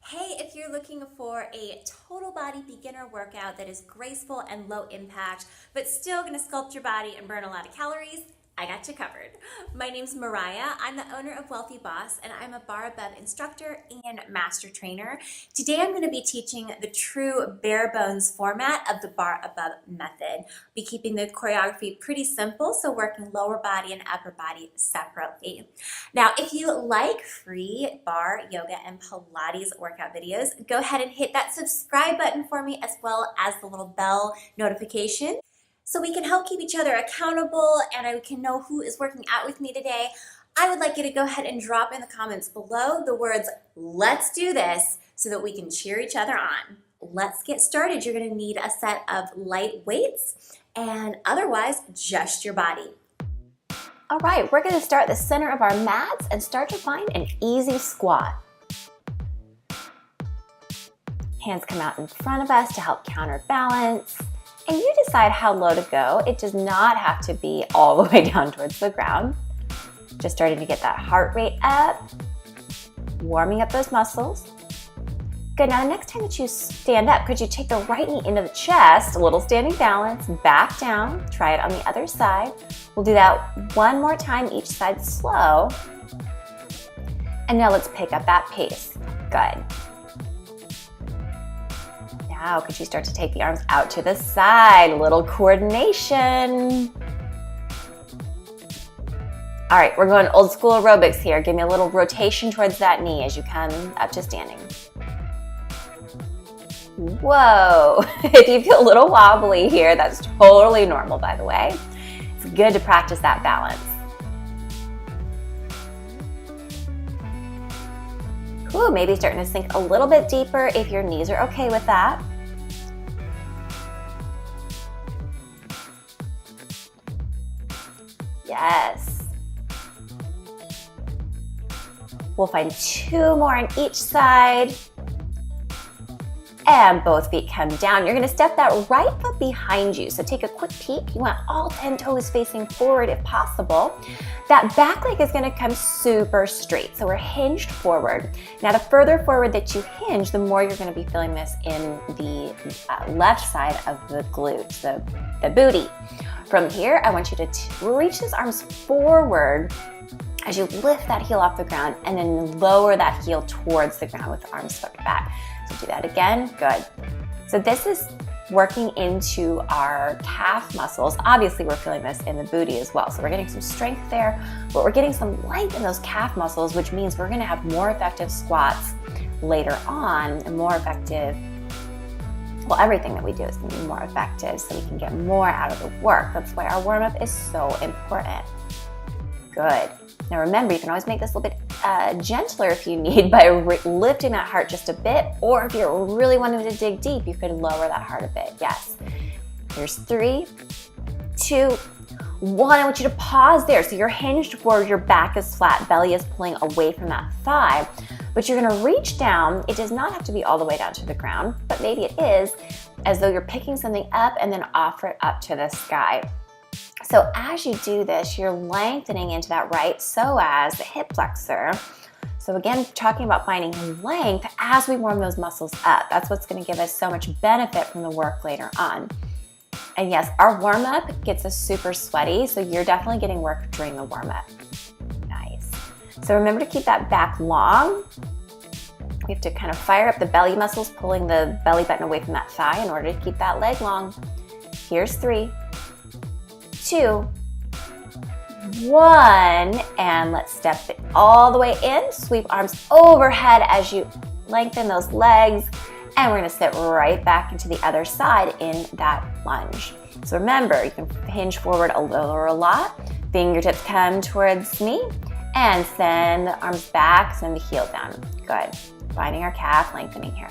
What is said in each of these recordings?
Hey, if you're looking for a total body beginner workout that is graceful and low impact, but still gonna sculpt your body and burn a lot of calories, I got you covered. My name's Mariah. I'm the owner of Wealthy Boss, and I'm a Barre Above instructor and master trainer. Today I'm going to be teaching the true bare bones format of the Barre Above method. Be keeping the choreography pretty simple, so working lower body and upper body separately. Now, if you like free barre, yoga, and Pilates workout videos, go ahead and hit that subscribe button for me, as well as the little bell notification, so we can help keep each other accountable and I can know who is working out with me today. I would like you to go ahead and drop in the comments below the words, "Let's do this," so that we can cheer each other on. Let's get started. You're gonna need a set of light weights and otherwise just your body. All right, we're gonna start at the center of our mats and start to find an easy squat. Hands come out in front of us to help counterbalance. And you decide how low to go. It does not have to be all the way down towards the ground. Just starting to get that heart rate up, warming up those muscles. Good, now the next time that you stand up, could you take the right knee into the chest, a little standing balance, back down, try it on the other side. We'll do that one more time, each side slow. And now let's pick up that pace. Good. Now, could you start to take the arms out to the side? A little coordination. All right, we're going old school aerobics here. Give me a little rotation towards that knee as you come up to standing. Whoa, if you feel a little wobbly here, that's totally normal, by the way. It's good to practice that balance. Ooh, maybe starting to sink a little bit deeper if your knees are okay with that. Yes. We'll find two more on each side. And both feet come down. You're gonna step that right foot behind you. So take a quick peek. You want all 10 toes facing forward if possible. That back leg is gonna come super straight. So we're hinged forward. Now the further forward that you hinge, the more you're gonna be feeling this in the left side of the glutes, the booty. From here, I want you to reach those arms forward as you lift that heel off the ground and then lower that heel towards the ground with the arms swept back. So do that again, good. So this is working into our calf muscles. Obviously we're feeling this in the booty as well. So we're getting some strength there, but we're getting some length in those calf muscles, which means we're gonna have more effective squats later on and more effective, well, everything that we do is gonna be more effective so we can get more out of the work. That's why our warm-up is so important. Good. Now remember, you can always make this a little bit gentler if you need by lifting that heart just a bit, or if you're really wanting to dig deep, you could lower that heart a bit. Yes. Here's 3, 2, 1. I want you to pause there. So you're hinged forward, your back is flat, belly is pulling away from that thigh, but you're gonna reach down. It does not have to be all the way down to the ground, but maybe it is, as though you're picking something up and then offer it up to the sky. So as you do this, you're lengthening into that right psoas, the hip flexor. So again, talking about finding length as we warm those muscles up. That's what's gonna give us so much benefit from the work later on. And yes, our warm-up gets us super sweaty, so you're definitely getting work during the warm-up. Nice. So remember to keep that back long. We have to kind of fire up the belly muscles, pulling the belly button away from that thigh in order to keep that leg long. Here's 3, 2, 1, and let's step it all the way in. Sweep arms overhead as you lengthen those legs, and we're gonna sit right back into the other side in that lunge. So remember, you can hinge forward a little or a lot. Fingertips come towards me, and send the arms back, send the heel down. Good. Finding our calf, lengthening here.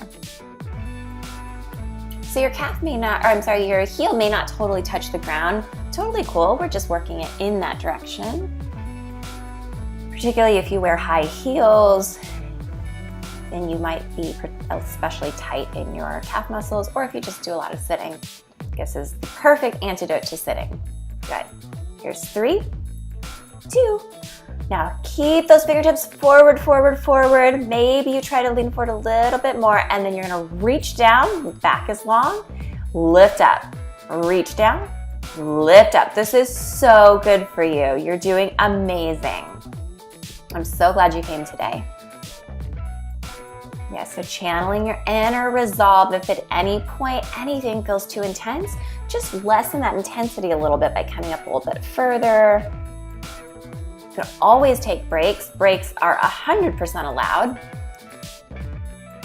So your calf may not, or I'm sorry, your heel may not totally touch the ground. Totally cool, we're just working it in that direction. Particularly if you wear high heels, then you might be especially tight in your calf muscles, or if you just do a lot of sitting. This is the perfect antidote to sitting. Good. Here's 3, 2, Now keep those fingertips forward, forward, forward. Maybe you try to lean forward a little bit more, and then you're gonna reach down, back is long, lift up, reach down, lift up. This is so good for you. You're doing amazing. I'm so glad you came today. Yeah, so channeling your inner resolve. If at any point anything feels too intense, just lessen that intensity a little bit by coming up a little bit further. You can always take breaks. Breaks are 100% allowed.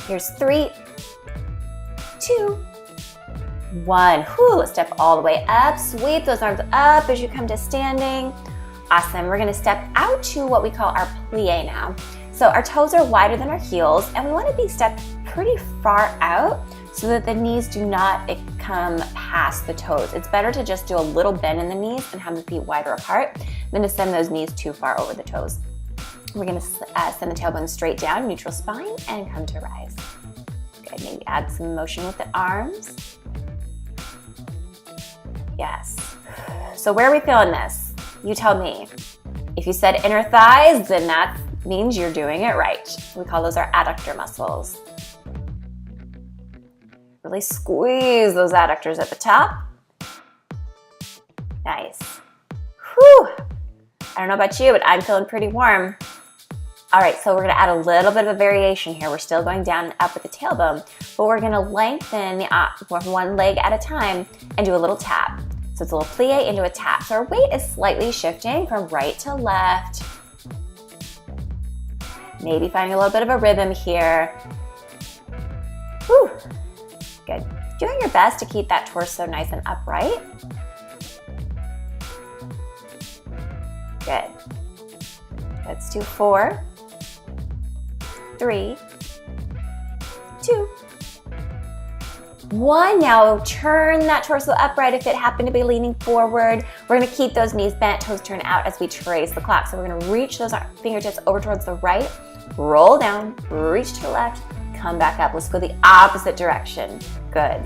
Here's 3, 2, 1. Whew, let's step all the way up. Sweep those arms up as you come to standing. Awesome. We're going to step out to what we call our plie now. So our toes are wider than our heels, and we want to be stepped pretty far out so that the knees do not come past the toes. It's better to just do a little bend in the knees and have the feet wider apart than to send those knees too far over the toes. We're going to send the tailbone straight down, neutral spine, and come to rise. Good. Maybe add some motion with the arms. Yes. So where are we feeling this? You tell me. If you said inner thighs, then that means you're doing it right. We call those our adductor muscles. Really squeeze those adductors at the top. Nice. Whew. I don't know about you, but I'm feeling pretty warm. All right, so we're gonna add a little bit of a variation here. We're still going down and up with the tailbone, but we're gonna lengthen one leg at a time and do a little tap. So it's a little plie into a tap. So our weight is slightly shifting from right to left. Maybe finding a little bit of a rhythm here. Whew. Good. Doing your best to keep that torso nice and upright. Good. Let's do 4, 3, 2, 1. Now turn that torso upright if it happened to be leaning forward. We're going to keep those knees bent, toes turn out as we trace the clock. So we're going to reach those fingertips over towards the right, roll down, reach to the left, come back up. Let's go the opposite direction. Good.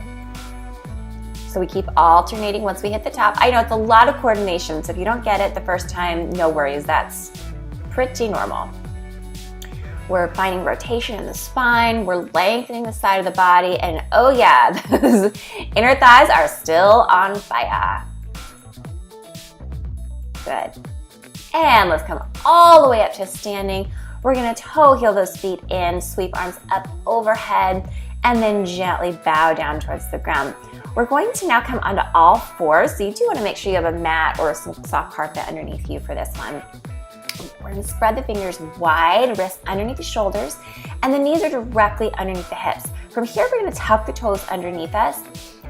So we keep alternating once we hit the top. I know it's a lot of coordination, so if you don't get it the first time, no worries. That's pretty normal. We're finding rotation in the spine. We're lengthening the side of the body. And oh yeah, those inner thighs are still on fire. Good. And let's come all the way up to standing. We're gonna toe heel those feet in, sweep arms up overhead, and then gently bow down towards the ground. We're going to now come onto all fours. So you do wanna make sure you have a mat or some soft carpet underneath you for this one. We're gonna spread the fingers wide, wrists underneath the shoulders, and the knees are directly underneath the hips. From here, we're gonna tuck the toes underneath us,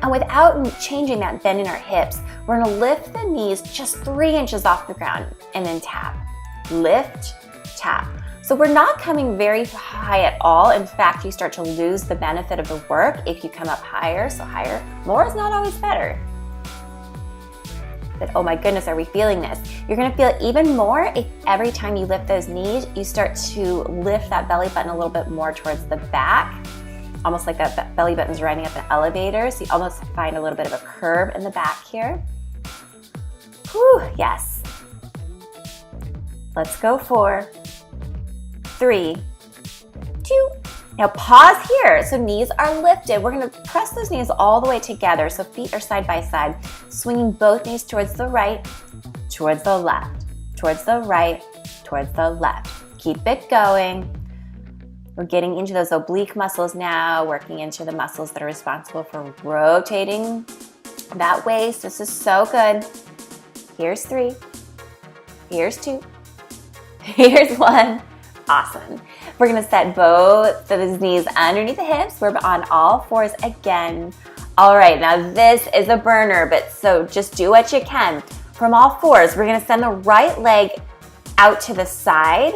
and without changing that bend in our hips, we're gonna lift the knees just 3 inches off the ground, and then tap. Lift, tap. So we're not coming very high at all. In fact, you start to lose the benefit of the work if you come up higher, so higher. More is not always better. But oh my goodness, are we feeling this? You're gonna feel it even more if every time you lift those knees, you start to lift that belly button a little bit more towards the back, almost like that belly button's riding up an elevator. So you almost find a little bit of a curve in the back here. Whew, yes. Let's go 4, 3, 2. Now pause here. So knees are lifted. We're gonna press those knees all the way together. So feet are side by side, swinging both knees towards the right, towards the left, towards the right, towards the left. Keep it going. We're getting into those oblique muscles now, working into the muscles that are responsible for rotating that waist. This is so good. Here's 3, here's 2, here's 1. Awesome. We're gonna set both of his knees underneath the hips. We're on all fours again. All right, now this is a burner, but so just do what you can. From all fours, we're gonna send the right leg out to the side,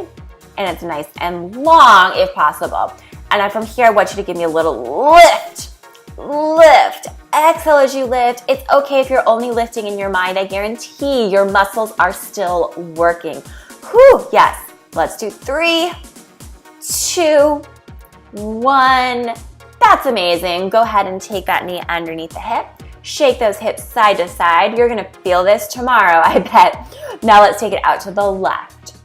and it's nice and long if possible. And then from here, I want you to give me a little lift. Lift. Exhale as you lift. It's okay if you're only lifting in your mind. I guarantee your muscles are still working. Whew, yes. Let's do 3, 2, 1. That's amazing. Go ahead and take that knee underneath the hip. Shake those hips side to side. You're gonna feel this tomorrow, I bet. Now let's take it out to the left.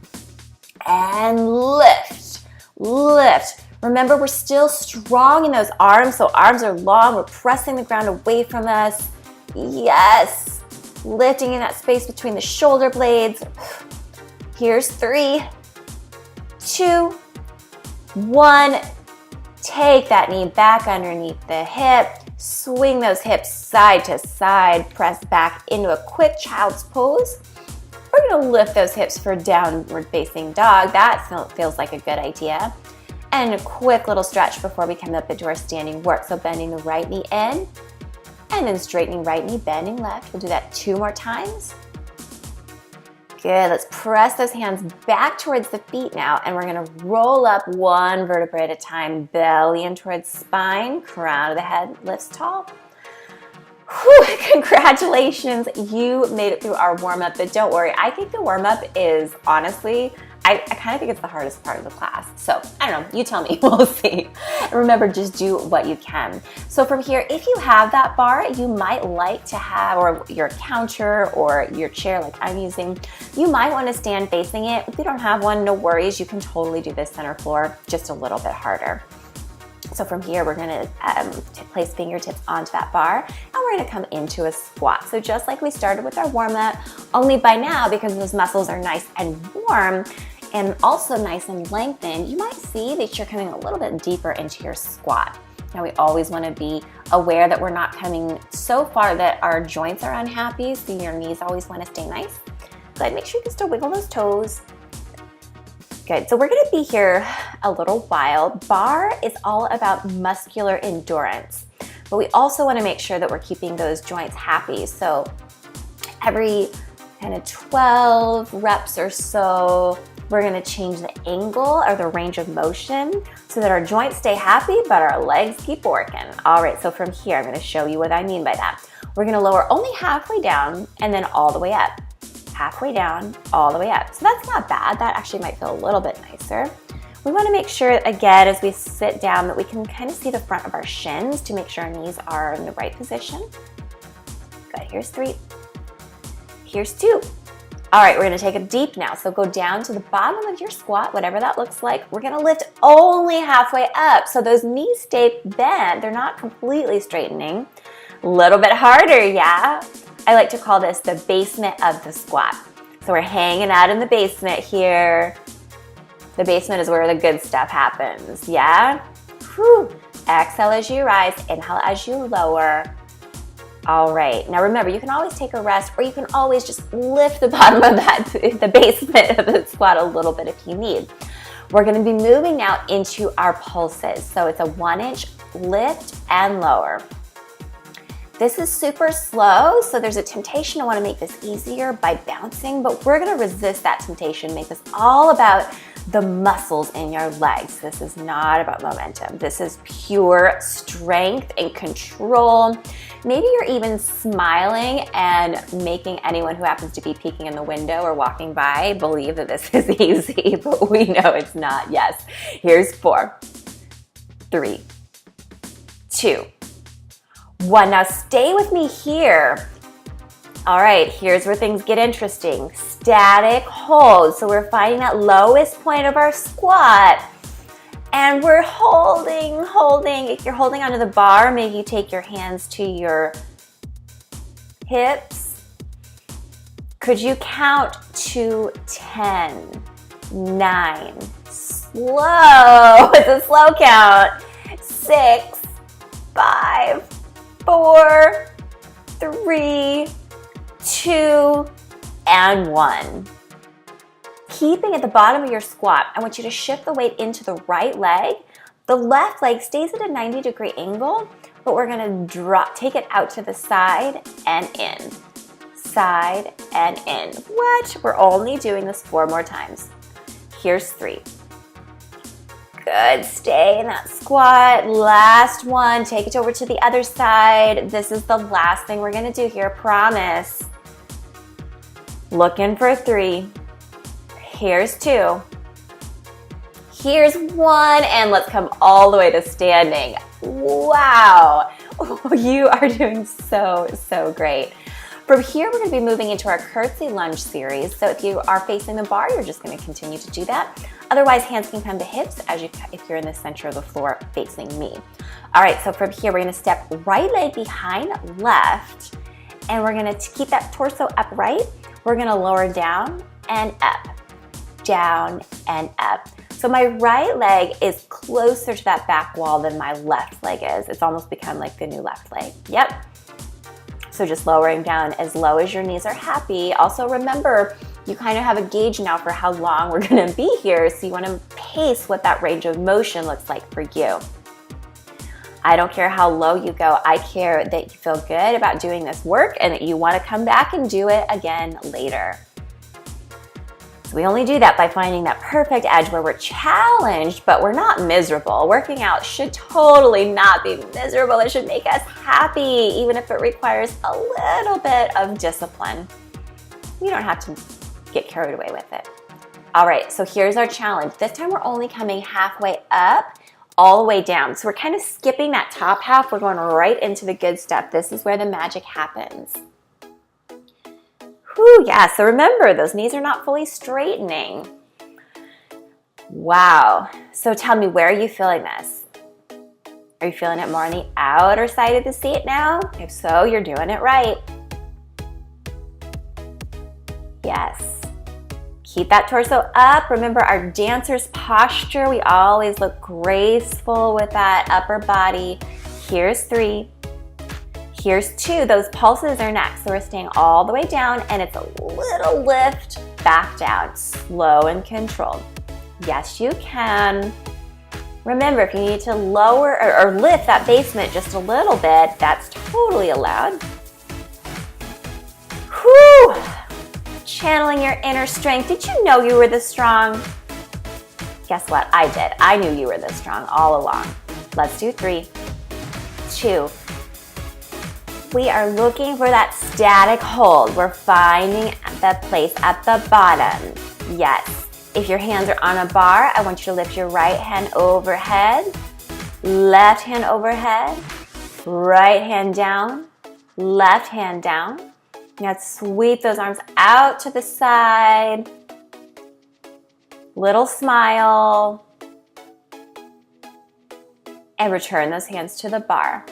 and lift, lift. Remember, we're still strong in those arms, so arms are long. We're pressing the ground away from us. Yes, lifting in that space between the shoulder blades. Here's 3, 2, 1. Take that knee back underneath the hip. Swing those hips side to side. Press back into a quick child's pose. We're going to lift those hips for downward facing dog. That feels like a good idea. And a quick little stretch before we come up into our standing work. So bending the right knee in and then straightening right knee, bending left. We'll do that 2 more times. Good, let's press those hands back towards the feet now, and we're gonna roll up 1 vertebra at a time, belly in towards spine, crown of the head lifts tall. Whew, congratulations, you made it through our warm-up, but don't worry, I think the warm-up is honestly, I kind of think it's the hardest part of the class. So I don't know, you tell me, we'll see. And remember, just do what you can. So from here, if you have that bar, you might like to have, or your counter or your chair like I'm using, you might want to stand facing it. If you don't have one, no worries. You can totally do this center floor, just a little bit harder. So from here, we're gonna place fingertips onto that bar, and we're gonna come into a squat. So just like we started with our warm-up, only by now, because those muscles are nice and warm, and also nice and lengthened, you might see that you're coming a little bit deeper into your squat. Now we always wanna be aware that we're not coming so far that our joints are unhappy, so your knees always wanna stay nice. Good, make sure you can still wiggle those toes. Good, so we're gonna be here a little while. Bar is all about muscular endurance, but we also wanna make sure that we're keeping those joints happy. So every kind of 12 reps or so, we're gonna change the angle or the range of motion so that our joints stay happy, but our legs keep working. All right, so from here, I'm gonna show you what I mean by that. We're gonna lower only halfway down and then all the way up. Halfway down, all the way up. So that's not bad. That actually might feel a little bit nicer. We wanna make sure, again, as we sit down, that we can kind of see the front of our shins to make sure our knees are in the right position. Good, here's 3. Here's 2. All right, we're gonna take a deep now. So go down to the bottom of your squat, whatever that looks like. We're gonna lift only halfway up. So those knees stay bent. They're not completely straightening. A little bit harder, yeah? I like to call this the basement of the squat. So we're hanging out in the basement here. The basement is where the good stuff happens, yeah? Whew. Exhale as you rise, inhale as you lower. All right, now remember, you can always take a rest, or you can always just lift the bottom of the basement of the squat a little bit if you need. We're gonna be moving now into our pulses. So it's a 1-inch lift and lower. This is super slow, so there's a temptation to want to make this easier by bouncing, but we're going to resist that temptation, make this all about the muscles in your legs. This is not about momentum. This is pure strength and control. Maybe you're even smiling and making anyone who happens to be peeking in the window or walking by believe that this is easy, but we know it's not. Yes. Here's 4, 3, 2, 1. Now stay with me here. All right, here's where things get interesting. Static hold. So we're finding that lowest point of our squat. And we're holding. If you're holding onto the bar, maybe you take your hands to your hips. Could you count to 10, 9, slow, it's a slow count, 6, 5, 4, 3, 2, and 1. Keeping at the bottom of your squat, I want you to shift the weight into the right leg. The left leg stays at a 90-degree angle, but we're gonna take it out to the side and in. Side and in. What? We're only doing this 4 more times. Here's 3. Good, stay in that squat. Last one, take it over to the other side. This is the last thing we're gonna do here, promise. Looking for 3. Here's 2. Here's 1, and let's come all the way to standing. Wow, you are doing so great. From here, we're gonna be moving into our Curtsy Lunge series. So if you are facing the bar, you're just gonna continue to do that. Otherwise, hands can come to hips if you're in the center of the floor facing me. All right, so from here, we're gonna step right leg behind left, and we're gonna keep that torso upright. We're gonna lower down and up, down and up. So my right leg is closer to that back wall than my left leg is. It's almost become like the new left leg. Yep. So just lowering down as low as your knees are happy. Also remember, you kind of have a gauge now for how long we're gonna be here, so you wanna pace what that range of motion looks like for you. I don't care how low you go, I care that you feel good about doing this work and that you wanna come back and do it again later. So we only do that by finding that perfect edge where we're challenged, but we're not miserable. Working out should totally not be miserable. It should make us happy, even if it requires a little bit of discipline. You don't have to get carried away with it. All right, so here's our challenge. This time we're only coming halfway up, all the way down. So we're kind of skipping that top half. We're going right into the good stuff. This is where the magic happens. Whew, yeah, so remember, those knees are not fully straightening. Wow. So tell me, where are you feeling this? Are you feeling it more on the outer side of the seat now? If so, you're doing it right. Yes. Keep that torso up. Remember our dancer's posture. We always look graceful with that upper body. Here's 3. Here's 2. Those pulses are next. So we're staying all the way down, and it's a little lift back down, slow and controlled. Yes, you can. Remember, if you need to lower or lift that basement just a little bit, that's totally allowed. Whew. Channeling your inner strength. Did you know you were this strong? Guess what? I did. I knew you were this strong all along. Let's do 3, 2. We are looking for that static hold. We're finding the place at the bottom. Yes. If your hands are on a bar, I want you to lift your right hand overhead, left hand overhead, right hand down, left hand down. Now sweep those arms out to the side. Little smile. And return those hands to the bar.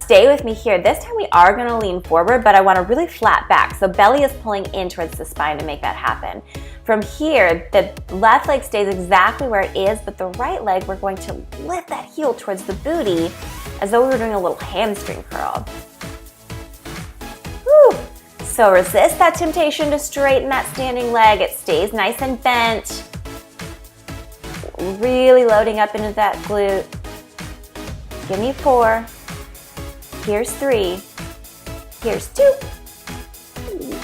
Stay with me here. This time we are going to lean forward, but I want a really flat back. So belly is pulling in towards the spine to make that happen. From here, the left leg stays exactly where it is, but the right leg, we're going to lift that heel towards the booty as though we were doing a little hamstring curl. Whew. So resist that temptation to straighten that standing leg. It stays nice and bent. Really loading up into that glute. Give me 4. Here's 3, here's 2,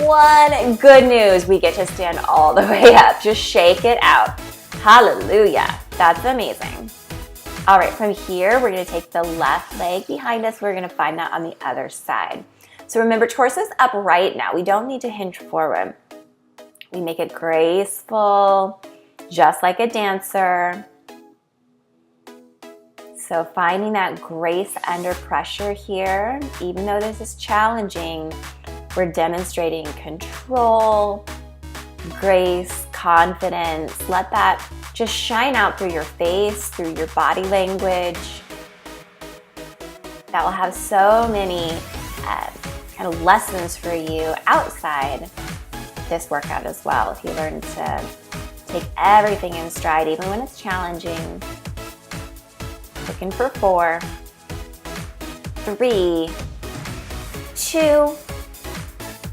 1. Good news, we get to stand all the way up. Just shake it out. Hallelujah, that's amazing. All right, from here, we're gonna take the left leg behind us. We're gonna find that on the other side. So remember, torso's upright now. We don't need to hinge forward. We make it graceful, just like a dancer. So finding that grace under pressure here, even though this is challenging, we're demonstrating control, grace, confidence. Let that just shine out through your face, through your body language. That will have so many kind of lessons for you outside this workout as well. If you learn to take everything in stride, even when it's challenging. Looking for 4, 3, 2.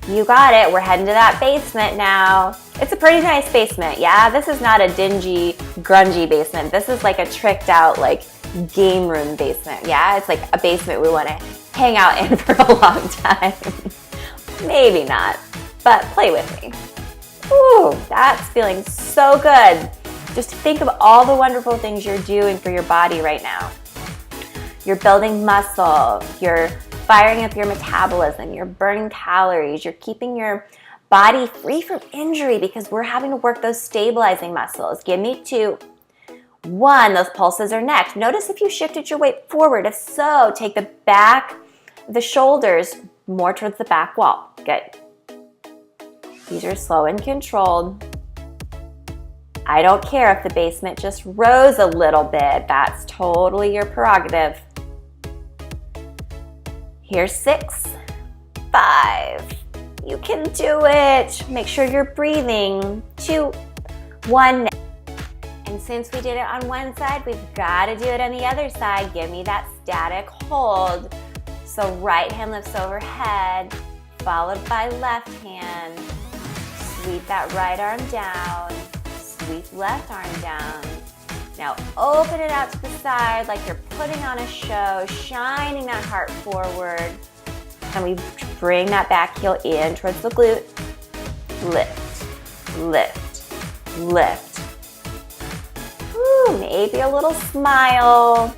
You got it. We're heading to that basement now. It's a pretty nice basement. Yeah, this is not a dingy, grungy basement. This is like a tricked out, like game room basement. Yeah, it's like a basement we want to hang out in for a long time. Maybe not, but play with me. Ooh, that's feeling so good. Just think of all the wonderful things you're doing for your body right now. You're building muscle, you're firing up your metabolism, you're burning calories, you're keeping your body free from injury because we're having to work those stabilizing muscles. Give me 2, 1, those pulses are next. Notice if you shifted your weight forward. If so, take the back, the shoulders more towards the back wall. Good. These are slow and controlled. I don't care if the basement just rose a little bit. That's totally your prerogative. Here's 6, 5. You can do it. Make sure you're breathing. 2, 1. And since we did it on one side, we've got to do it on the other side. Give me that static hold. So right hand lifts overhead, followed by left hand. Sweep that right arm down. Sweep left arm down. Now open it out to the side like you're putting on a show, shining that heart forward. And we bring that back heel in towards the glute. Lift, lift, lift. Woo, maybe a little smile.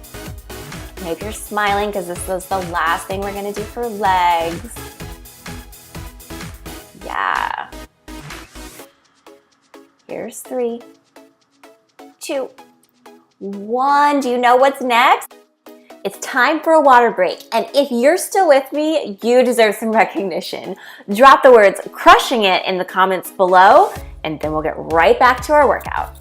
Maybe you're smiling because this is the last thing we're gonna do for legs. Yeah. Here's 3, 2, 1. Do you know what's next? It's time for a water break. And if you're still with me, you deserve some recognition. Drop the words "crushing it" in the comments below, and then we'll get right back to our workout.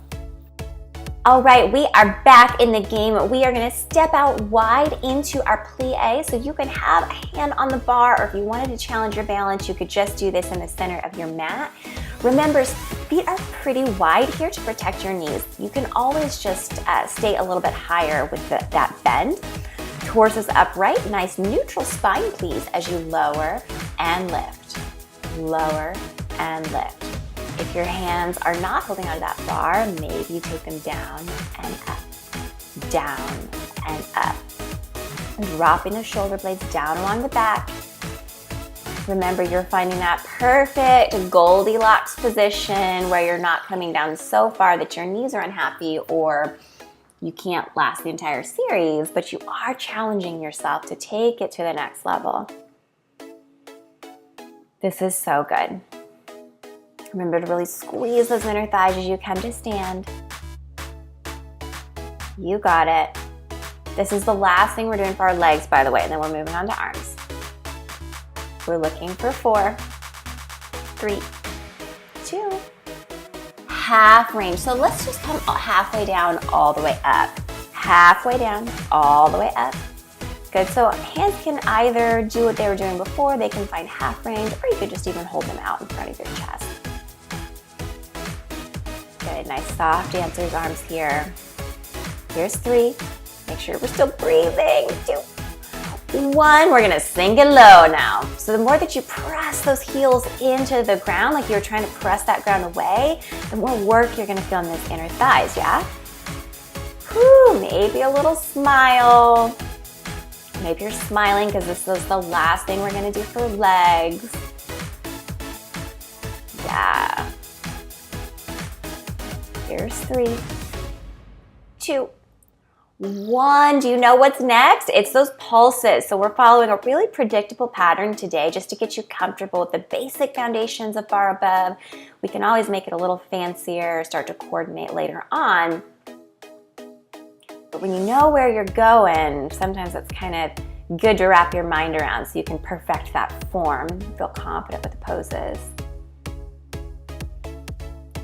All right, we are back in the game. We are gonna step out wide into our plie so you can have a hand on the bar, or if you wanted to challenge your balance, you could just do this in the center of your mat. Remember, feet are pretty wide here to protect your knees. You can always just stay a little bit higher with that bend. Torso's upright, nice neutral spine please as you lower and lift. Lower and lift. If your hands are not holding onto that bar, maybe you take them down and up, down and up. Dropping the shoulder blades down along the back. Remember, you're finding that perfect Goldilocks position where you're not coming down so far that your knees are unhappy or you can't last the entire series, but you are challenging yourself to take it to the next level. This is so good. Remember to really squeeze those inner thighs as you come to stand. You got it. This is the last thing we're doing for our legs, by the way, and then we're moving on to arms. We're looking for 4, 3, 2, half range. So let's just come halfway down, all the way up. Halfway down, all the way up. Good, so hands can either do what they were doing before, they can find half range, or you could just even hold them out in front of your chest. Good, nice soft dancer's arms here. Here's 3, make sure we're still breathing. 2, 1, we're gonna sink it low now. So the more that you press those heels into the ground, like you're trying to press that ground away, the more work you're gonna feel in those inner thighs, yeah? Whew, maybe a little smile. Maybe you're smiling because this is the last thing we're gonna do for legs. Yeah. Here's 3, 2, 1. Do you know what's next? It's those pulses. So we're following a really predictable pattern today just to get you comfortable with the basic foundations of Barre Above. We can always make it a little fancier, start to coordinate later on. But when you know where you're going, sometimes it's kind of good to wrap your mind around so you can perfect that form, feel confident with the poses.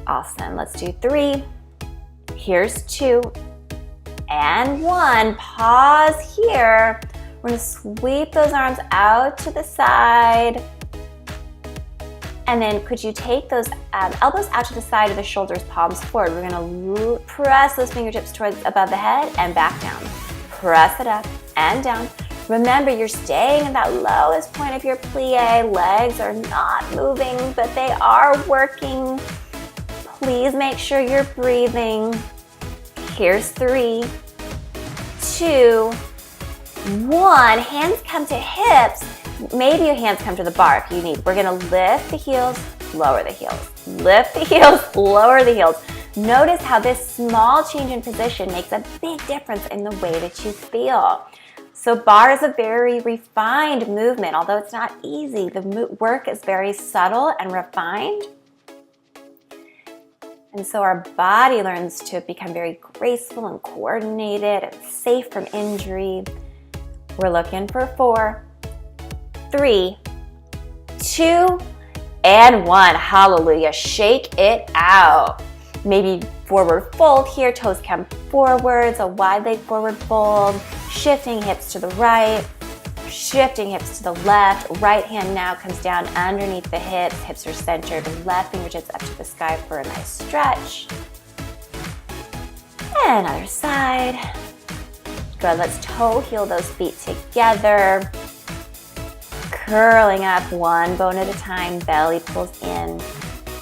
Awesome, let's do 3. Here's 2 and 1. Pause here. We're gonna sweep those arms out to the side. And then could you take those elbows out to the side of the shoulders, palms forward. We're gonna press those fingertips towards above the head and back down. Press it up and down. Remember, you're staying at that lowest point of your plie. Legs are not moving, but they are working. Please make sure you're breathing. Here's 3, 2, 1. Hands come to hips. Maybe your hands come to the bar if you need. We're gonna lift the heels, lower the heels. Lift the heels, lower the heels. Notice how this small change in position makes a big difference in the way that you feel. So bar is a very refined movement. Although it's not easy, the work is very subtle and refined. And so our body learns to become very graceful and coordinated and safe from injury. We're looking for 4, 3, 2, and 1. Hallelujah. Shake it out. Maybe forward fold here. Toes come forwards, a wide leg forward fold. Shifting hips to the right, shifting hips to the left. Right hand now comes down underneath the hips. Hips are centered. Left fingertips up to the sky for a nice stretch. And other side. Good. Let's toe heel those feet together. Curling up one bone at a time. Belly pulls in.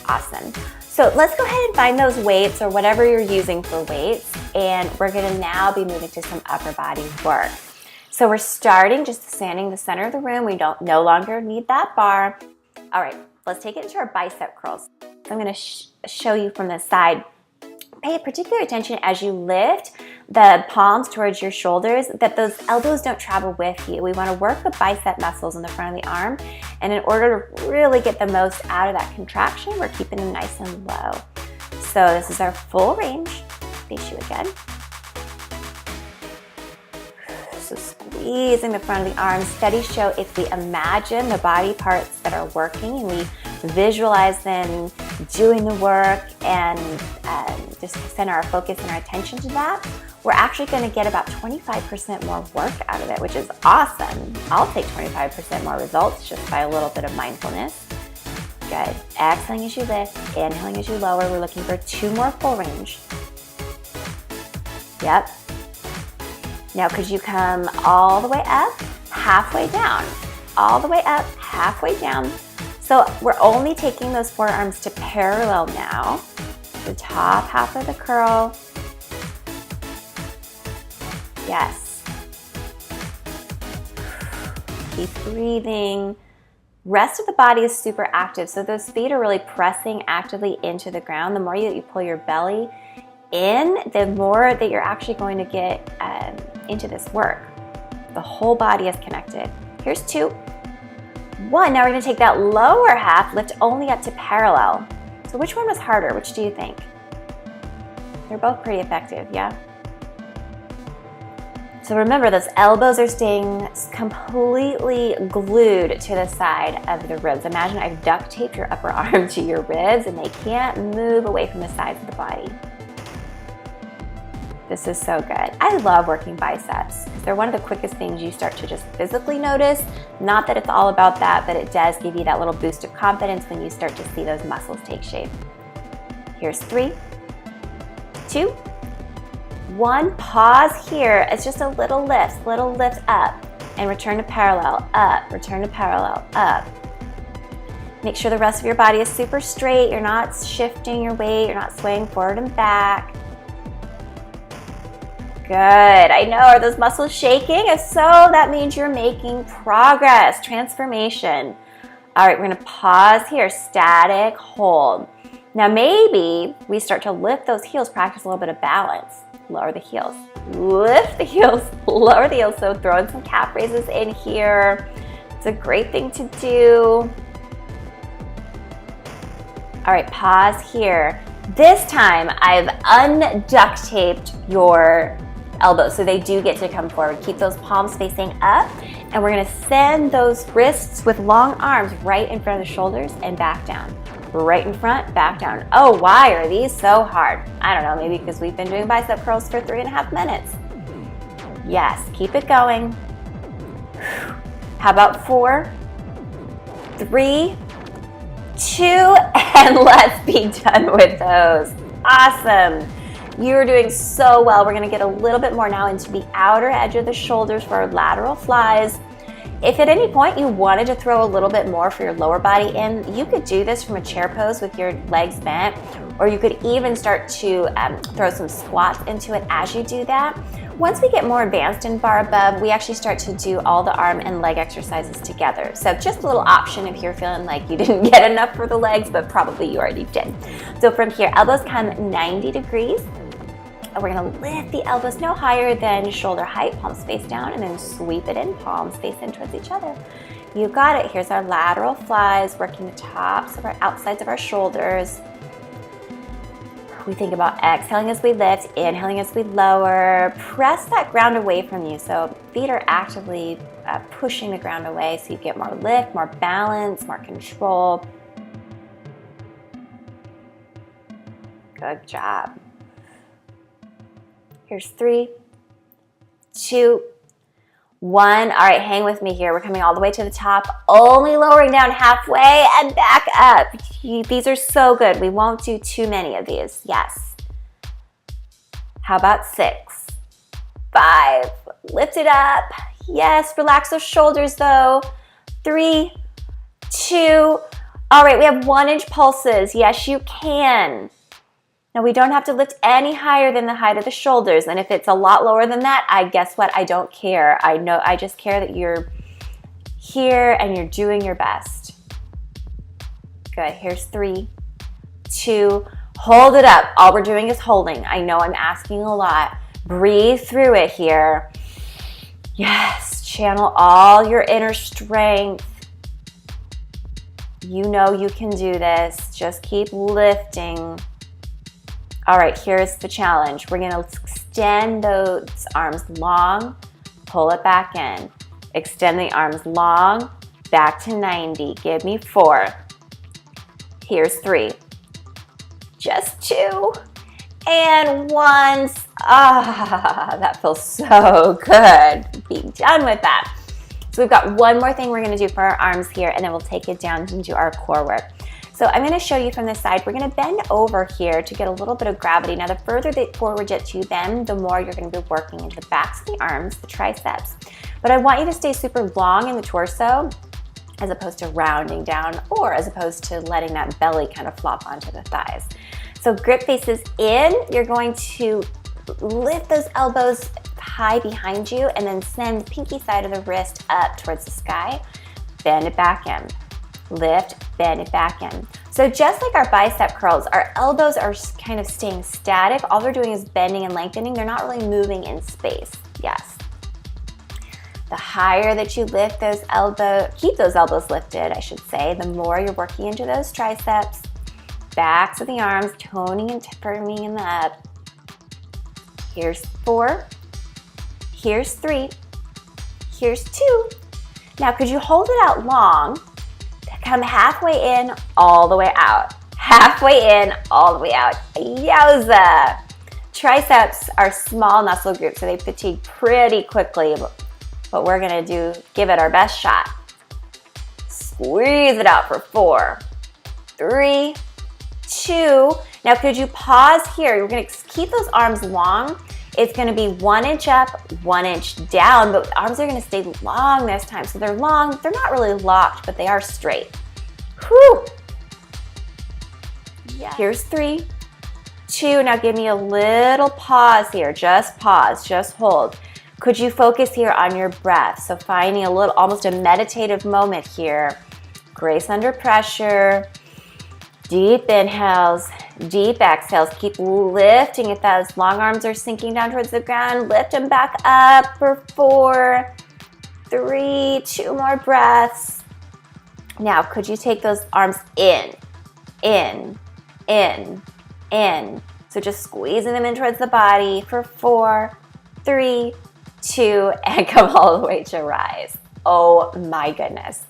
Awesome. So let's go ahead and find those weights or whatever you're using for weights. And we're going to now be moving to some upper body work. So we're starting just standing in the center of the room. We no longer need that bar. All right, let's take it into our bicep curls. So I'm going to show you from the side. Pay particular attention as you lift the palms towards your shoulders that those elbows don't travel with you. We want to work the bicep muscles in the front of the arm. And in order to really get the most out of that contraction, we're keeping them nice and low. So this is our full range. Face you again. So squeezing the front of the arm. Steady show if we imagine the body parts that are working and we visualize them doing the work and just center our focus and our attention to that, we're actually going to get about 25% more work out of it, which is awesome. I'll take 25% more results just by a little bit of mindfulness. Good. Exhaling as you lift, inhaling as you lower. We're looking for 2 more full range. Yep. Now could you come all the way up, halfway down, all the way up, halfway down. So we're only taking those forearms to parallel now. The top half of the curl. Yes. Keep breathing. Rest of the body is super active. So those feet are really pressing actively into the ground. The more that you pull your belly in, the more that you're actually going to get into this work. The whole body is connected. Here's 2. 1. Now we're going to take that lower half, lift only up to parallel. So which one was harder? Which do you think? They're both pretty effective, yeah? So remember, those elbows are staying completely glued to the side of the ribs. Imagine I've duct taped your upper arm to your ribs and they can't move away from the sides of the body. This is so good. I love working biceps. They're one of the quickest things you start to just physically notice. Not that it's all about that, but it does give you that little boost of confidence when you start to see those muscles take shape. Here's 3, 2, 1. Pause here. It's just a little lift up and return to parallel, up, return to parallel, up. Make sure the rest of your body is super straight. You're not shifting your weight. You're not swaying forward and back. Good. I know. Are those muscles shaking? If so, that means you're making progress, transformation. All right, we're going to pause here. Static, hold. Now maybe we start to lift those heels, practice a little bit of balance. Lower the heels. Lift the heels, lower the heels. So throw in some calf raises in here. It's a great thing to do. All right, pause here. This time I've unduct taped your elbows so they do get to come forward. Keep those palms facing up, and we're going to send those wrists with long arms right in front of the shoulders and back down. Right in front, back down. Oh, why are these so hard? I don't know, maybe because we've been doing bicep curls for 3.5 minutes. Yes, keep it going. How about 4, 3, 2, and let's be done with those. Awesome. You're doing so well. We're going to get a little bit more now into the outer edge of the shoulders for our lateral flies. If at any point you wanted to throw a little bit more for your lower body in, you could do this from a chair pose with your legs bent, or you could even start to throw some squats into it as you do that. Once we get more advanced in bar above, we actually start to do all the arm and leg exercises together. So just a little option if you're feeling like you didn't get enough for the legs, but probably you already did. So from here, elbows come 90 degrees. And we're going to lift the elbows no higher than shoulder height, palms face down, and then sweep it in, palms face in towards each other. You got it. Here's our lateral flies, working the tops of our outsides of our shoulders. We think about exhaling as we lift, inhaling as we lower. Press that ground away from you. So feet are actively pushing the ground away so you get more lift, more balance, more control. Good job. Here's 3, 2, 1. All right, hang with me here. We're coming all the way to the top, only lowering down halfway and back up. These are so good. We won't do too many of these. Yes. How about 6, 5, lift it up. Yes, relax those shoulders though. 3, 2. All right, we have 1-inch pulses. Yes, you can. Now we don't have to lift any higher than the height of the shoulders. And if it's a lot lower than that, guess what? I don't care. I just care that you're here and you're doing your best. Good, here's 3, 2, hold it up. All we're doing is holding. I know I'm asking a lot. Breathe through it here. Yes, channel all your inner strength. You know you can do this. Just keep lifting. All right, here's the challenge. We're gonna extend those arms long, pull it back in. Extend the arms long, back to 90. Give me 4. Here's 3. Just 2. And 1. That feels so good. Be done with that. So we've got one more thing we're gonna do for our arms here, and then we'll take it down into our core work. So I'm gonna show you from the side. We're gonna bend over here to get a little bit of gravity. Now the further forward that you bend, the more you're gonna be working into the backs of the arms, the triceps. But I want you to stay super long in the torso as opposed to rounding down, or as opposed to letting that belly kind of flop onto the thighs. So grip faces in. You're going to lift those elbows high behind you and then send the pinky side of the wrist up towards the sky. Bend it back in. Lift, bend it back in. So just like our bicep curls, our elbows are kind of staying static. All they're doing is bending and lengthening. They're not really moving in space. Yes. The higher that you lift those elbows, keep those elbows lifted, I should say, the more you're working into those triceps, backs of the arms, toning and firming them up. Here's 4. Here's 3. Here's 2. Now, could you hold it out long? Come halfway in, all the way out. Halfway in, all the way out. Yowza! Triceps are small muscle groups, so they fatigue pretty quickly. But we're gonna give it our best shot. Squeeze it out for 4, 3, 2. Now, could you pause here? We're gonna keep those arms long. It's gonna be 1 inch up, 1 inch down, but the arms are gonna stay long this time. So they're long, they're not really locked, but they are straight. Whew. Yeah. Here's 3, 2. Now give me a little pause here. Just pause, just hold. Could you focus here on your breath? So finding a little, almost a meditative moment here. Grace under pressure. Deep inhales, deep exhales. Keep lifting if those long arms are sinking down towards the ground. Lift them back up for 4, 3, 2 more breaths. Now, could you take those arms in, in, in, in? So just squeezing them in towards the body for 4, 3, 2, and come all the way to rise. Oh my goodness.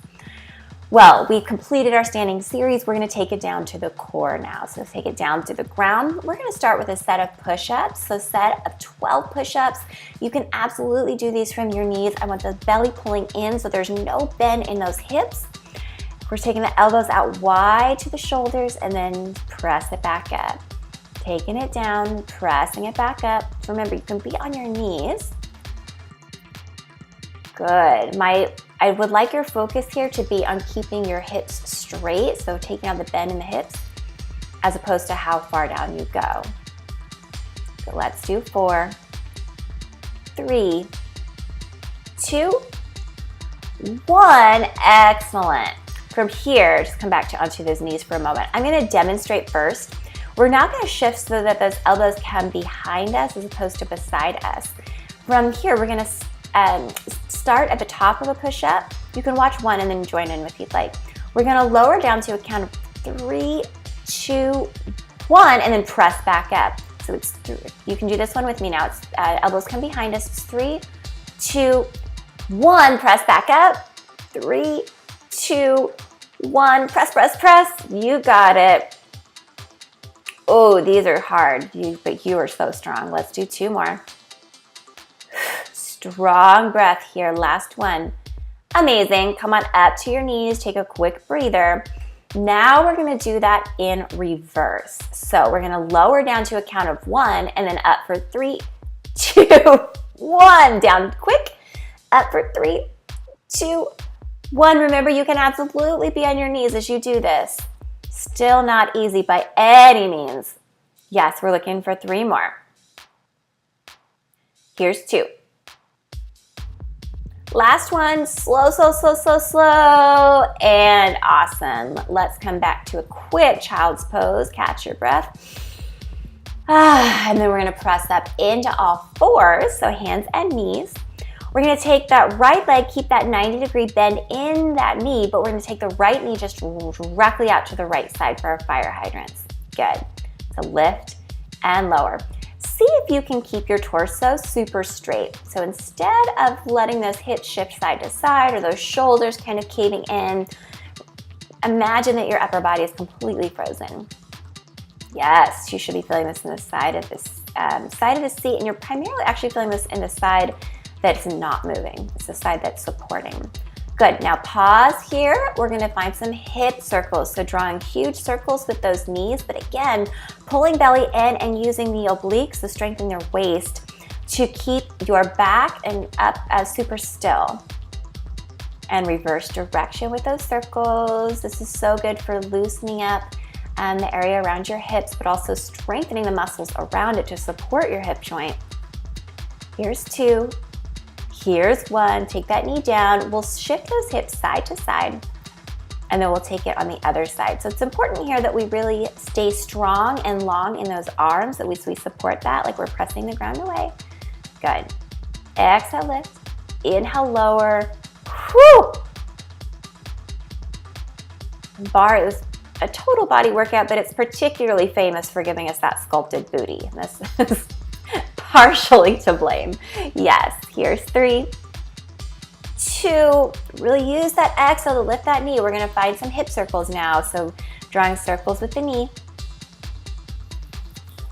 Well, we completed our standing series. We're gonna take it down to the core now. So take it down to the ground. We're gonna start with a set of push-ups. So set of 12 push-ups. You can absolutely do these from your knees. I want the belly pulling in so there's no bend in those hips. We're taking the elbows out wide to the shoulders and then press it back up. Taking it down, pressing it back up. Remember, you can be on your knees. Good. I would like your focus here to be on keeping your hips straight, so taking out the bend in the hips, as opposed to how far down you go. So let's do 4, 3, 2, 1. Excellent. From here, just come back onto those knees for a moment. I'm going to demonstrate first. We're now going to shift so that those elbows come behind us as opposed to beside us. From here, we're going to start at the top of a push-up. You can watch one and then join in if you'd like. We're gonna lower down to a count of 3, 2, 1, and then press back up. So it's 3. You can do this one with me now. It's elbows come behind us. It's 3, 2, 1. Press back up. 3, 2, 1. Press, press, press. You got it. Oh, these are hard, but you are so strong. Let's do 2 more. Strong breath here. Last one. Amazing. Come on up to your knees. Take a quick breather. Now we're going to do that in reverse. So we're going to lower down to a count of 1 and then up for 3, 2, 1. Down quick. Up for 3, 2, 1. Remember, you can absolutely be on your knees as you do this. Still not easy by any means. Yes, we're looking for 3 more. Here's 2. Last one, slow, slow, slow, slow, slow, and awesome. Let's come back to a quick child's pose. Catch your breath. And then we're gonna press up into all 4s, so hands and knees. We're gonna take that right leg, keep that 90-degree bend in that knee, but we're gonna take the right knee just directly out to the right side for our fire hydrants. Good. So lift and lower. See if you can keep your torso super straight. So instead of letting those hips shift side to side or those shoulders kind of caving in, imagine that your upper body is completely frozen. Yes, you should be feeling this in the side of the seat, and you're primarily actually feeling this in the side that's not moving. It's the side that's supporting. Good, now pause here. We're gonna find some hip circles. So drawing huge circles with those knees, but again, pulling belly in and using the obliques, so strengthening their waist to keep your back and up super still. And reverse direction with those circles. This is so good for loosening up the area around your hips, but also strengthening the muscles around it to support your hip joint. Here's 2. Here's 1. Take that knee down. We'll shift those hips side to side, and then we'll take it on the other side. So it's important here that we really stay strong and long in those arms, that we support that like we're pressing the ground away. Good. Exhale, lift. Inhale, lower. Whew. Barre is a total body workout, but it's particularly famous for giving us that sculpted booty. And this is partially to blame. Yes, here's 3, 2, really use that exhale to lift that knee. We're gonna find some hip circles now. So drawing circles with the knee.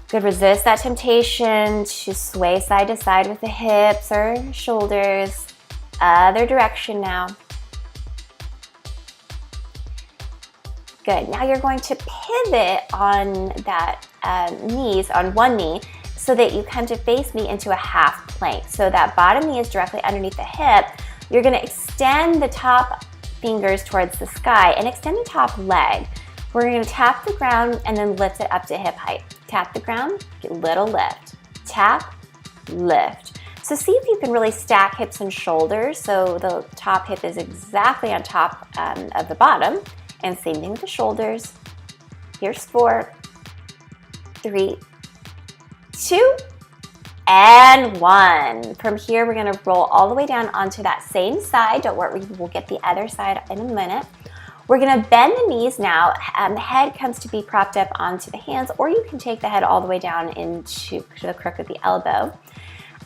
Good, resist that temptation to sway side to side with the hips or shoulders. Other direction now. Good, now you're going to pivot on that knees, on one knee, so that you come to face me into a half plank. So that bottom knee is directly underneath the hip. You're gonna extend the top fingers towards the sky and extend the top leg. We're gonna tap the ground and then lift it up to hip height. Tap the ground, get a little lift. Tap, lift. So see if you can really stack hips and shoulders so the top hip is exactly on top of the bottom. And same thing with the shoulders. Here's 4, 3, 2, and 1. From here, we're gonna roll all the way down onto that same side. Don't worry, we'll get the other side in a minute. We're gonna bend the knees now. The head comes to be propped up onto the hands, or you can take the head all the way down into the crook of the elbow.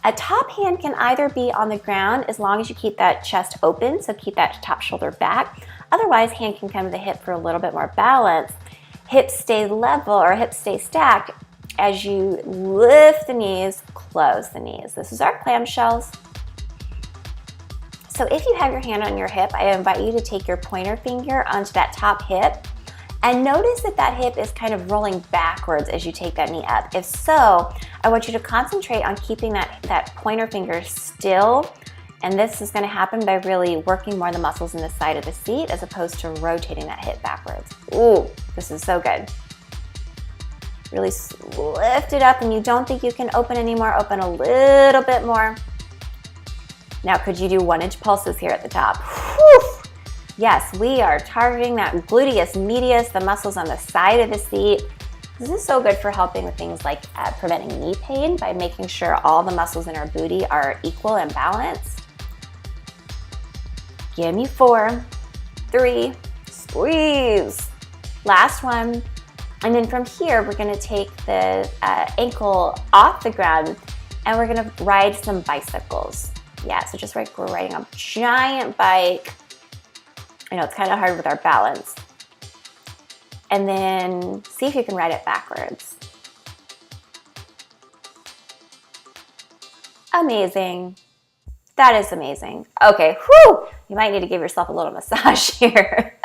A top hand can either be on the ground as long as you keep that chest open, so keep that top shoulder back. Otherwise, hand can come to the hip for a little bit more balance. Hips stay level, or hips stay stacked. As you lift the knees, close the knees. This is our clam shells. So if you have your hand on your hip, I invite you to take your pointer finger onto that top hip and notice that that hip is kind of rolling backwards as you take that knee up. If so, I want you to concentrate on keeping that pointer finger still, and this is gonna happen by really working more the muscles in the side of the seat as opposed to rotating that hip backwards. Ooh, this is so good. Really lift it up, and you don't think you can open anymore, open a little bit more. Now, could you do 1-inch pulses here at the top? Whew. Yes, we are targeting that gluteus medius, the muscles on the side of the seat. This is so good for helping with things like preventing knee pain by making sure all the muscles in our booty are equal and balanced. Give me 4, 3, squeeze. Last one. And then from here, we're gonna take the ankle off the ground and we're gonna ride some bicycles. Yeah, so just like we're riding a giant bike. I know it's kind of hard with our balance. And then see if you can ride it backwards. Amazing. That is amazing. Okay, whew, you might need to give yourself a little massage here.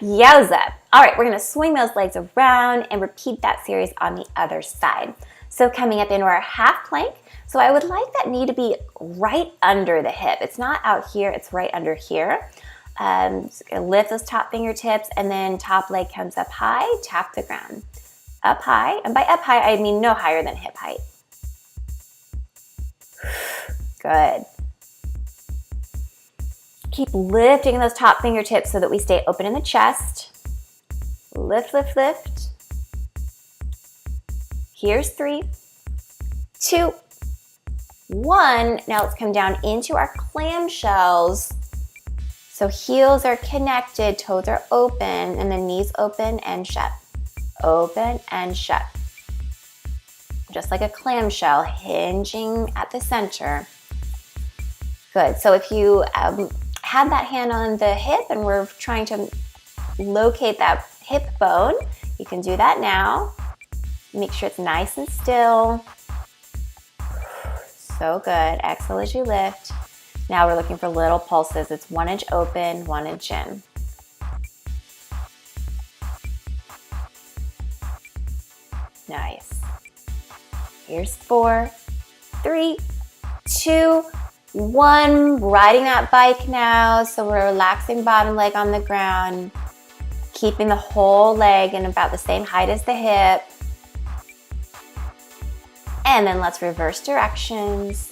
Yowza. All right, we're gonna swing those legs around and repeat that series on the other side. So coming up into our half plank. So I would like that knee to be right under the hip. It's not out here, it's right under here. Lift those top fingertips and then top leg comes up high, tap the ground. Up high, and by up high, I mean no higher than hip height. Good. Keep lifting those top fingertips so that we stay open in the chest. Lift, lift, lift. Here's 3, 2, 1. Now let's come down into our clam shells. So heels are connected, toes are open, and then knees open and shut. Open and shut. Just like a clamshell, hinging at the center. Good. So if you have that hand on the hip and we're trying to locate that hip bone, you can do that now. Make sure it's nice and still. So good. Exhale as you lift. Now we're looking for little pulses. It's 1 inch open, 1 inch in. Nice. Here's 4, 3, 2, 1. Riding that bike now. So we're relaxing bottom leg on the ground, keeping the whole leg in about the same height as the hip. And then let's reverse directions.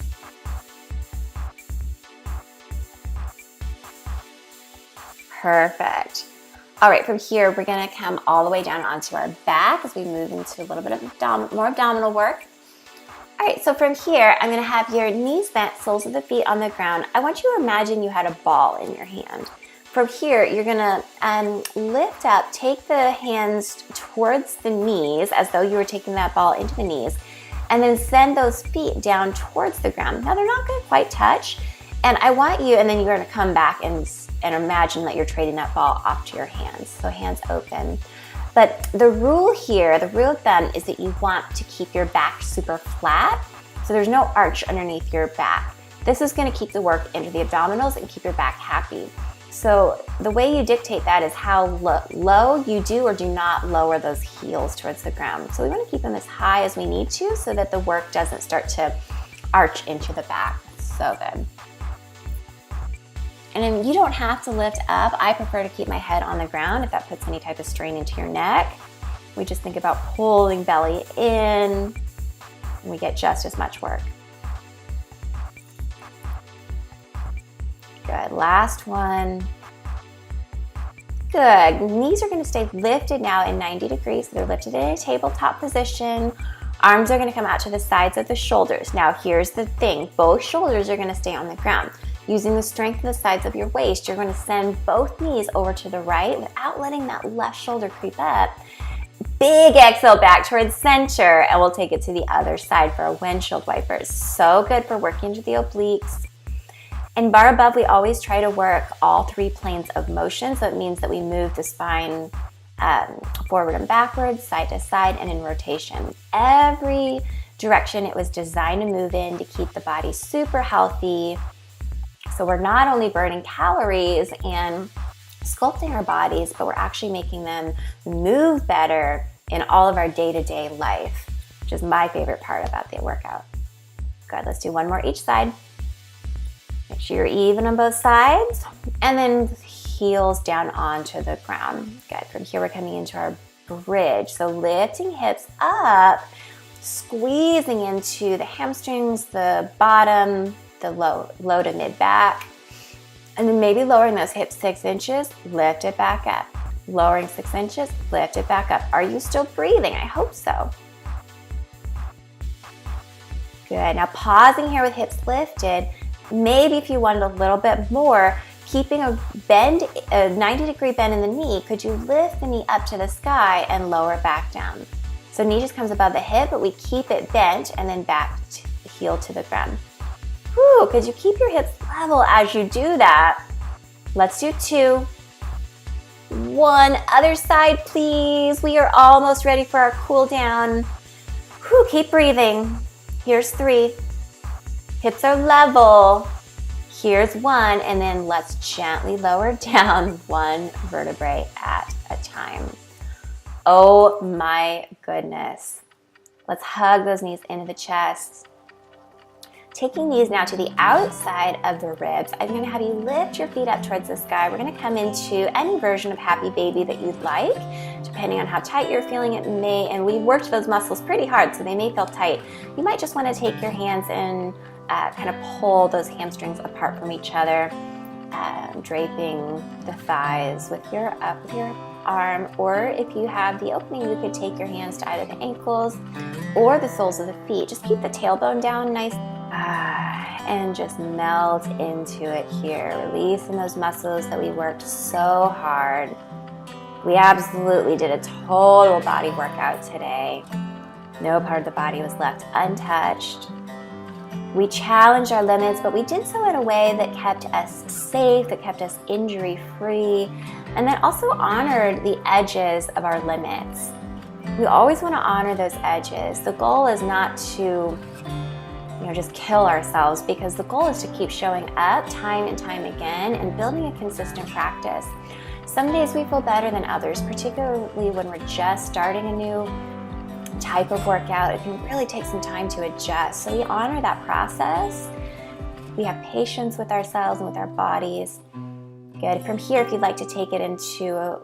Perfect. All right, from here, we're gonna come all the way down onto our back as we move into a little bit of more abdominal work. All right, so from here, I'm gonna have your knees bent, soles of the feet on the ground. I want you to imagine you had a ball in your hand. From here, you're gonna lift up, take the hands towards the knees as though you were taking that ball into the knees, and then send those feet down towards the ground. Now they're not gonna quite touch, and I want you, and then you're gonna come back and imagine that you're trading that ball off to your hands. So hands open. But the rule here, the rule of thumb is that you want to keep your back super flat. So there's no arch underneath your back. This is gonna keep the work into the abdominals and keep your back happy. So the way you dictate that is how low you do or do not lower those heels towards the ground. So we wanna keep them as high as we need to so that the work doesn't start to arch into the back. So good. And then you don't have to lift up. I prefer to keep my head on the ground if that puts any type of strain into your neck. We just think about pulling belly in, and we get just as much work. Good, last one. Good, knees are gonna stay lifted now in 90 degrees. So they're lifted in a tabletop position. Arms are gonna come out to the sides of the shoulders. Now here's the thing, both shoulders are gonna stay on the ground. Using the strength of the sides of your waist, you're gonna send both knees over to the right without letting that left shoulder creep up. Big exhale back towards center, and we'll take it to the other side for a windshield wipers. So good for working to the obliques. In bar above, we always try to work all 3 planes of motion. So it means that we move the spine forward and backwards, side to side, and in rotation. Every direction it was designed to move in to keep the body super healthy. So we're not only burning calories and sculpting our bodies, but we're actually making them move better in all of our day-to-day life, which is my favorite part about the workout. Good, let's do one more each side. Make sure you're even on both sides, and then heels down onto the ground. Good, from here we're coming into our bridge. So lifting hips up, squeezing into the hamstrings, the bottom, the low to mid back, and then maybe lowering those hips 6 inches, lift it back up. Lowering 6 inches, lift it back up. Are you still breathing? I hope so. Good, now pausing here with hips lifted. Maybe if you wanted a little bit more, keeping a bend, a 90-degree bend in the knee, could you lift the knee up to the sky and lower it back down? So knee just comes above the hip, but we keep it bent and then back to the heel to the ground. Whew, could you keep your hips level as you do that? Let's do 2. 1, other side, please. We are almost ready for our cool down. Whew, keep breathing. Here's 3. Hips are level. Here's 1, and then let's gently lower down 1 vertebrae at a time. Oh my goodness. Let's hug those knees into the chest. Taking these now to the outside of the ribs, I'm going to have you lift your feet up towards the sky. We're going to come into any version of happy baby that you'd like, depending on how tight you're feeling it may, and we worked those muscles pretty hard, so they may feel tight. You might just want to take your hands and kind of pull those hamstrings apart from each other, draping the thighs with your arm, or if you have the opening, you could take your hands to either the ankles or the soles of the feet. Just keep the tailbone down nice and just melt into it here, releasing those muscles that we worked so hard. We absolutely did a total body workout today. No part of the body was left untouched. We challenged our limits, but we did so in a way that kept us safe, that kept us injury-free, and that also honored the edges of our limits. We always want to honor those edges. The goal is not to just kill ourselves, because the goal is to keep showing up time and time again and building a consistent practice. Some days we feel better than others, particularly when we're just starting a new type of workout. It can really take some time to adjust. So we honor that process. We have patience with ourselves and with our bodies. Good. From here, if you'd like to take it into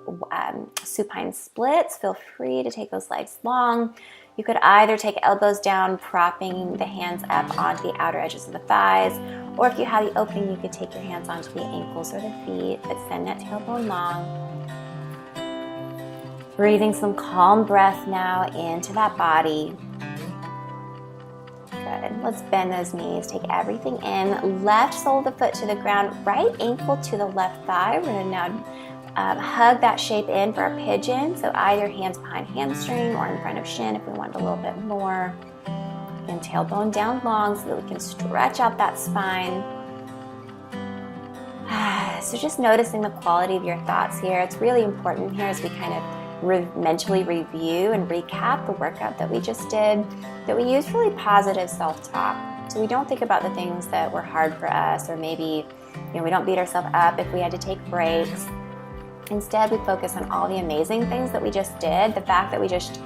supine splits, feel free to take those legs long. You could either take elbows down, propping the hands up onto the outer edges of the thighs, or if you have the opening, you could take your hands onto the ankles or the feet, but send that tailbone long. Breathing some calm breath now into that body. Good. Let's bend those knees. Take everything in. Left sole of the foot to the ground. Right ankle to the left thigh. We're going to now hug that shape in for our pigeon. So either hands behind hamstring or in front of shin if we want a little bit more. Again, tailbone down long so that we can stretch out that spine. So just noticing the quality of your thoughts here. It's really important here as we kind of mentally review and recap the workout that we just did, that we use really positive self-talk. So we don't think about the things that were hard for us, or maybe we don't beat ourselves up if we had to take breaks. Instead, we focus on all the amazing things that we just did. The fact that we just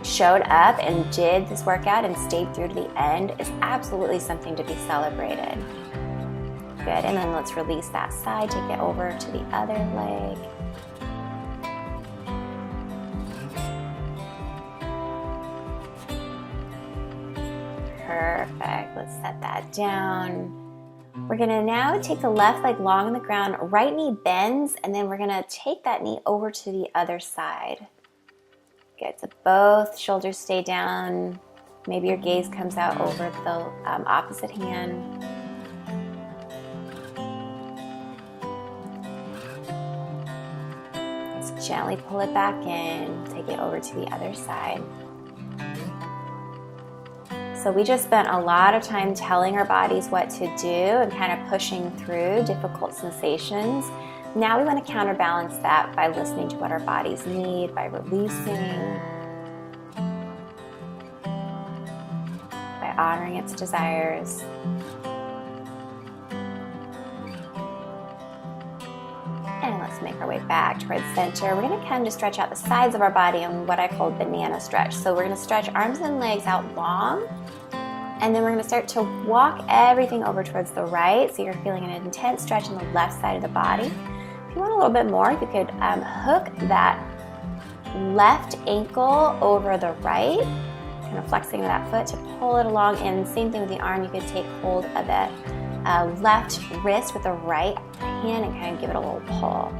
showed up and did this workout and stayed through to the end is absolutely something to be celebrated. Good, and then let's release that side, take it over to the other leg. Perfect, let's set that down. We're gonna now take the left leg long on the ground, right knee bends, and then we're gonna take that knee over to the other side. Good, so both shoulders stay down. Maybe your gaze comes out over the opposite hand. Let's gently pull it back in, take it over to the other side. So we just spent a lot of time telling our bodies what to do and kind of pushing through difficult sensations. Now we want to counterbalance that by listening to what our bodies need, by releasing, by honoring its desires. And let's make our way back towards center. We're going to come to stretch out the sides of our body on what I call banana stretch. So we're going to stretch arms and legs out long, and then we're going to start to walk everything over towards the right. So you're feeling an intense stretch on the left side of the body. If you want a little bit more, you could hook that left ankle over the right, kind of flexing that foot to pull it along. And same thing with the arm, you could take hold of that left wrist with the right hand and kind of give it a little pull.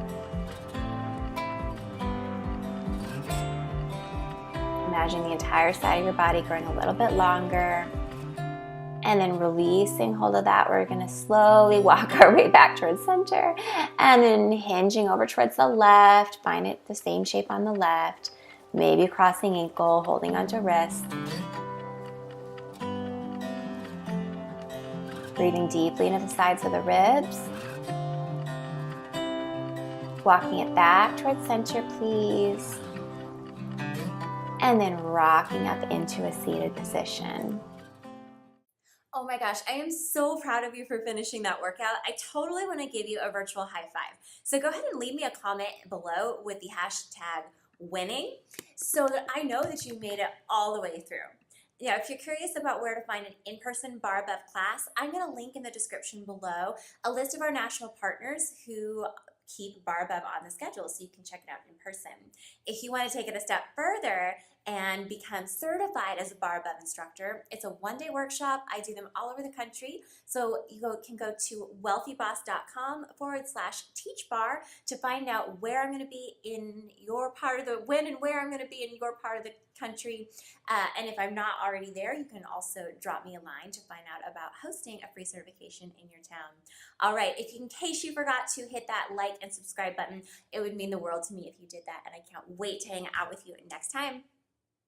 Imagine the entire side of your body growing a little bit longer. and then releasing hold of that. We're gonna slowly walk our way back towards center, and then hinging over towards the left. Find it the same shape on the left. Maybe crossing ankle, holding onto wrist. Breathing deeply into the sides of the ribs. Walking it back towards center, please. And then rocking up into a seated position. Oh my gosh, I am so proud of you for finishing that workout. I totally want to give you a virtual high five. So go ahead and leave me a comment below with the hashtag winning so that I know that you made it all the way through. Yeah, if you're curious about where to find an in-person Barre Above class, I'm going to link in the description below a list of our national partners who keep Barre Above on the schedule so you can check it out in person. If you want to take it a step further and become certified as a Barre Above instructor, it's a one-day workshop. I do them all over the country. So you can go to wealthyboss.com/teachbar to find out where I'm going to be in your part of when and where I'm going to be in your part of the country. And if I'm not already there, you can also drop me a line to find out about hosting a free certification in your town. All right, in case you forgot to hit that like and subscribe button, it would mean the world to me if you did that, and I can't wait to hang out with you next time.